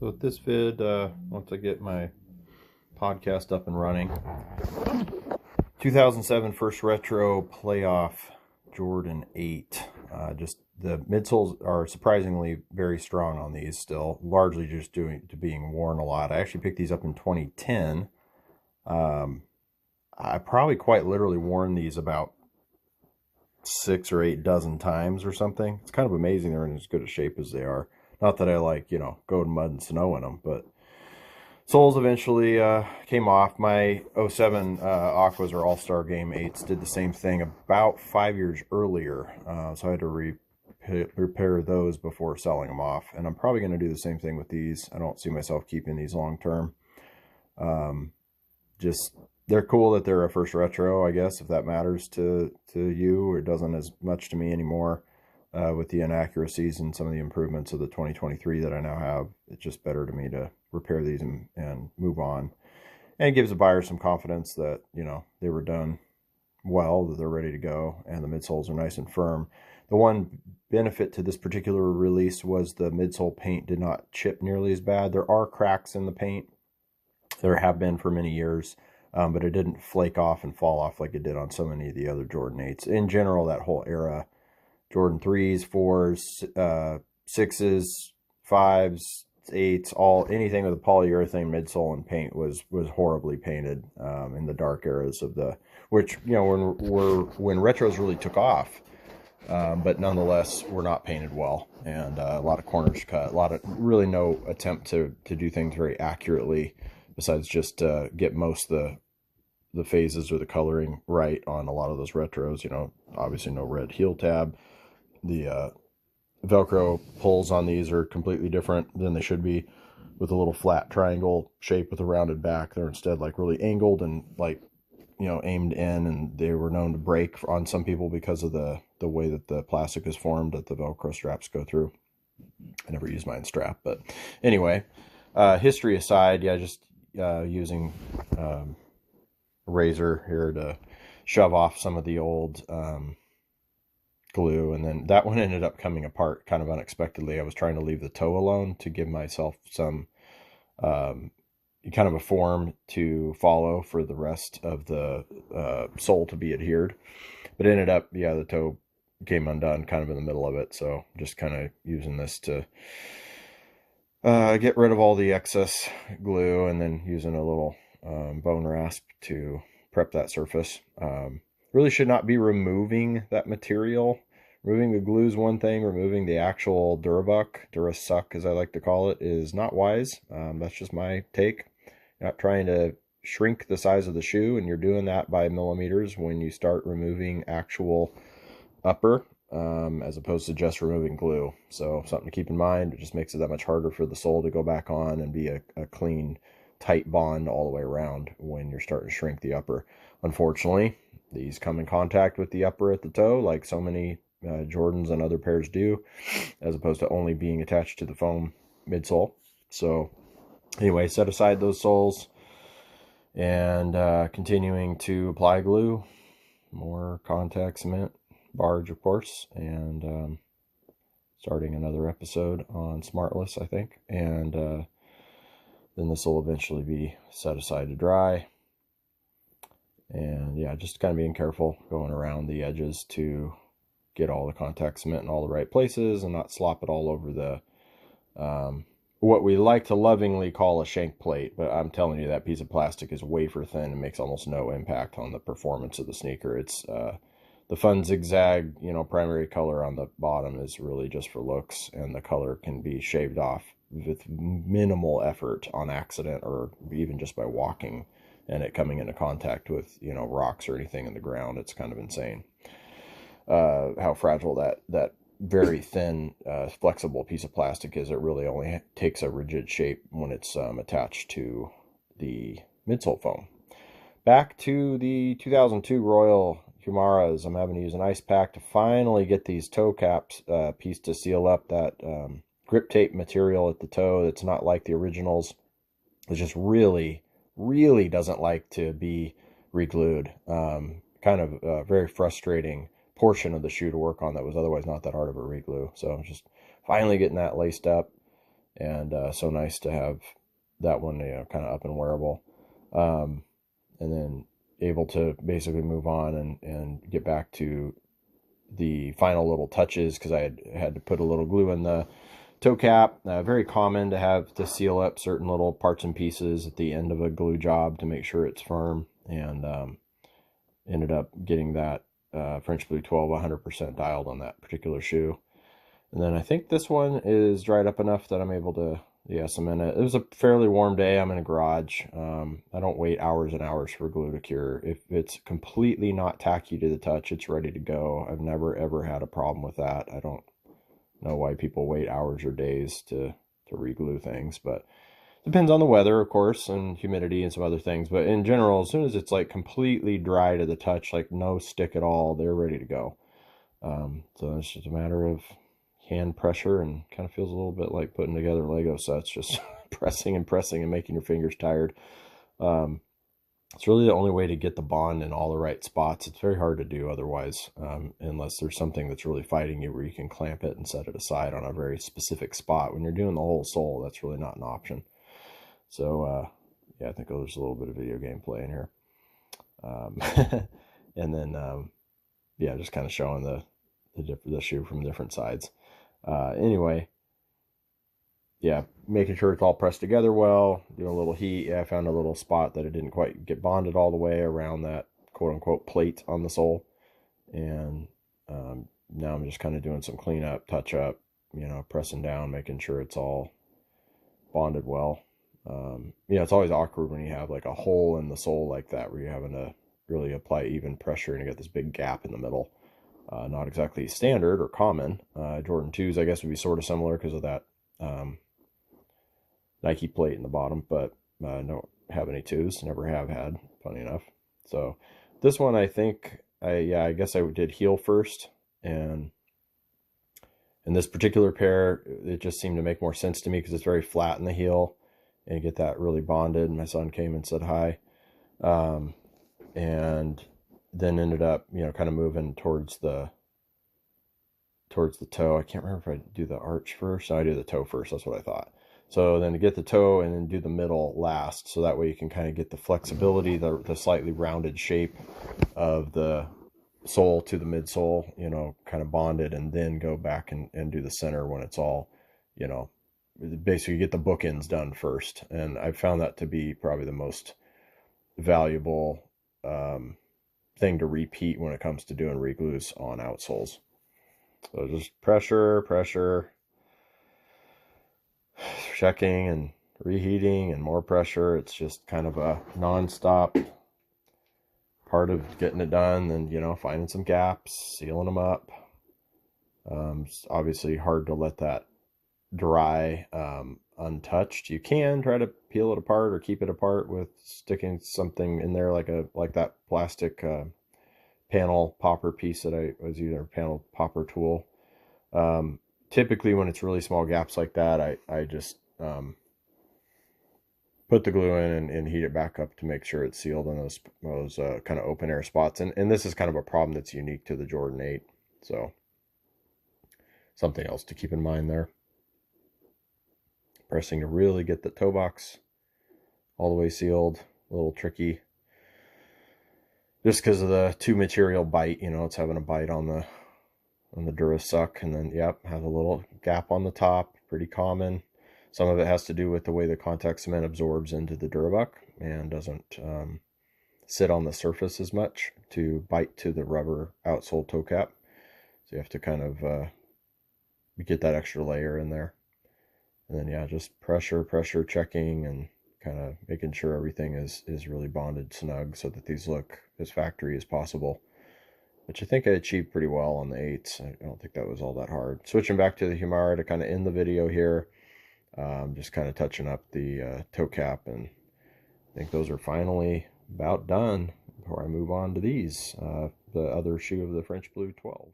So with this vid, once I get my podcast up and running, 2007 First Retro Playoff Jordan 8. Just the midsoles are surprisingly very strong on these still, largely just due to being worn a lot. I actually picked these up in 2010. I probably quite literally worn these about 6 or 8 dozen times or something. It's kind of amazing they're in as good a shape as they are. Not that I like, go to mud and snow in them, but soles eventually came off. My '07 Aquas or All-Star Game 8s did the same thing about 5 years earlier, so I had to repair those before selling them off. And I'm probably going to do the same thing with these. I don't see myself keeping these long term. Just they're cool that they're a first retro, I guess, if that matters to you. It doesn't as much to me anymore. With the inaccuracies and some of the improvements of the 2023 that I now have, it's just better to me to repair these and move on. And it gives the buyer some confidence that, they were done well, that they're ready to go, and the midsoles are nice and firm. The one benefit to this particular release was the midsole paint did not chip nearly as bad. There are cracks in the paint. There have been for many years, but it didn't flake off and fall off like it did on so many of the other Jordan 8s. In general, that whole era, Jordan 3s, 4s, 6s, 5s, 8s, anything with a polyurethane midsole and paint was horribly painted in the dark eras of when retros really took off. But nonetheless, were not painted well, and a lot of corners cut, really no attempt to do things very accurately, besides just get most of the phases or the coloring right on a lot of those retros. Obviously no red heel tab. The Velcro pulls on these are completely different than they should be, with a little flat triangle shape with a rounded back. They're instead like really angled and aimed in, and they were known to break on some people because of the way that the plastic is formed that the Velcro straps go through. I never use mine strap, but anyway, history aside, just using a razor here to shove off some of the old glue, and then that one ended up coming apart kind of unexpectedly. I was trying to leave the toe alone to give myself some kind of a form to follow for the rest of the sole to be adhered, but it ended up, the toe came undone kind of in the middle of it, so just kind of using this to get rid of all the excess glue, and then using a little bone rasp to prep that surface. Really should not be removing that material. Removing the glue is one thing. Removing the actual Durasuck, as I like to call it, is not wise. That's just my take. You're not trying to shrink the size of the shoe, and you're doing that by millimeters when you start removing actual upper, as opposed to just removing glue. So something to keep in mind. It just makes it that much harder for the sole to go back on and be a clean, tight bond all the way around when you're starting to shrink the upper. Unfortunately, these come in contact with the upper at the toe, like so many Jordans and other pairs do, as opposed to only being attached to the foam midsole. So anyway, set aside those soles, and continuing to apply glue, more contact cement, barge of course, and starting another episode on Smartless, I think, and then this will eventually be set aside to dry. And just kind of being careful going around the edges to get all the contact cement in all the right places and not slop it all over the what we like to lovingly call a shank plate. But I'm telling you, that piece of plastic is wafer thin and makes almost no impact on the performance of the sneaker. It's the fun zigzag, primary color on the bottom is really just for looks, and the color can be shaved off with minimal effort on accident, or even just by walking and it coming into contact with, rocks or anything in the ground. It's kind of insane how fragile that very thin, flexible piece of plastic is. It really only takes a rigid shape when it's attached to the midsole foam. Back to the 2002 Royal Humaras. I'm having to use an ice pack to finally get these toe caps piece to seal up that grip tape material at the toe. That's not like the originals. It's just really doesn't like to be re-glued. Kind of a very frustrating portion of the shoe to work on that was otherwise not that hard of a re-glue. So just finally getting that laced up and so nice to have that one, kind of up and wearable, and then able to basically move on and get back to the final little touches, because I had to put a little glue in the toe cap. Very common to have to seal up certain little parts and pieces at the end of a glue job to make sure it's firm, and ended up getting that French Blue 12 100% dialed on that particular shoe. And then I think this one is dried up enough that I'm able to, cement it. It was a fairly warm day. I'm in a garage. I don't wait hours and hours for glue to cure. If it's completely not tacky to the touch, it's ready to go. I've never, ever had a problem with that. I don't know why people wait hours or days to re-glue things, but depends on the weather, of course, and humidity and some other things. But in general, as soon as it's like completely dry to the touch, like no stick at all, they're ready to go. So it's just a matter of hand pressure, and kind of feels a little bit like putting together Lego sets, just pressing and pressing and making your fingers tired. It's really the only way to get the bond in all the right spots. It's very hard to do otherwise, unless there's something that's really fighting you where you can clamp it and set it aside on a very specific spot. When you're doing the whole sole, that's really not an option. So yeah, I think there's a little bit of video game play in here. And then yeah, just kind of showing the shoe from different sides. Anyway, yeah, making sure it's all pressed together well, doing a little heat. Yeah, I found a little spot that it didn't quite get bonded all the way around that quote-unquote plate on the sole. And now I'm just kind of doing some cleanup, touch-up, pressing down, making sure it's all bonded well. It's always awkward when you have like a hole in the sole like that, where you're having to really apply even pressure and you got this big gap in the middle. Not exactly standard or common. Jordan 2s, I guess, would be sort of similar because of that Nike plate in the bottom, but I don't have any 2s, never have had, funny enough. So this one, I think, I guess I did heel first, and in this particular pair, it just seemed to make more sense to me because it's very flat in the heel, and you get that really bonded. My son came and said hi, and then ended up, kind of moving towards the toe. I can't remember if I do the arch first. No, I do the toe first. That's what I thought. So then to get the toe and then do the middle last. So that way you can kind of get the flexibility, the slightly rounded shape of the sole to the midsole, kind of bonded, and then go back and do the center when it's all, basically get the bookends done first. And I found that to be probably the most valuable thing to repeat when it comes to doing re-glues on outsoles. So just pressure, checking and reheating and more pressure. It's just kind of a non-stop part of getting it done, and finding some gaps, sealing them up. It's obviously hard to let that dry untouched. You can try to peel it apart or keep it apart with sticking something in there like that plastic panel popper piece that I was using, a panel popper tool. Typically when it's really small gaps like that, I just put the glue in and heat it back up to make sure it's sealed in those kind of open air spots. And this is kind of a problem that's unique to the Jordan 8. So something else to keep in mind there. Pressing to really get the toe box all the way sealed. A little tricky just because of the two material bite. It's having a bite on the Durasuck, and then have a little gap on the top. Pretty common. Some of it has to do with the way the contact cement absorbs into the Durabuck and doesn't sit on the surface as much to bite to the rubber outsole toe cap. So you have to kind of get that extra layer in there. And then just pressure checking and kind of making sure everything is really bonded snug so that these look as factory as possible, which I think I achieved pretty well on the 8s. I don't think that was all that hard. Switching back to the Humara to kind of end the video here. Just kind of touching up the toe cap, and I think those are finally about done before I move on to these, the other shoe of the French Blue 12.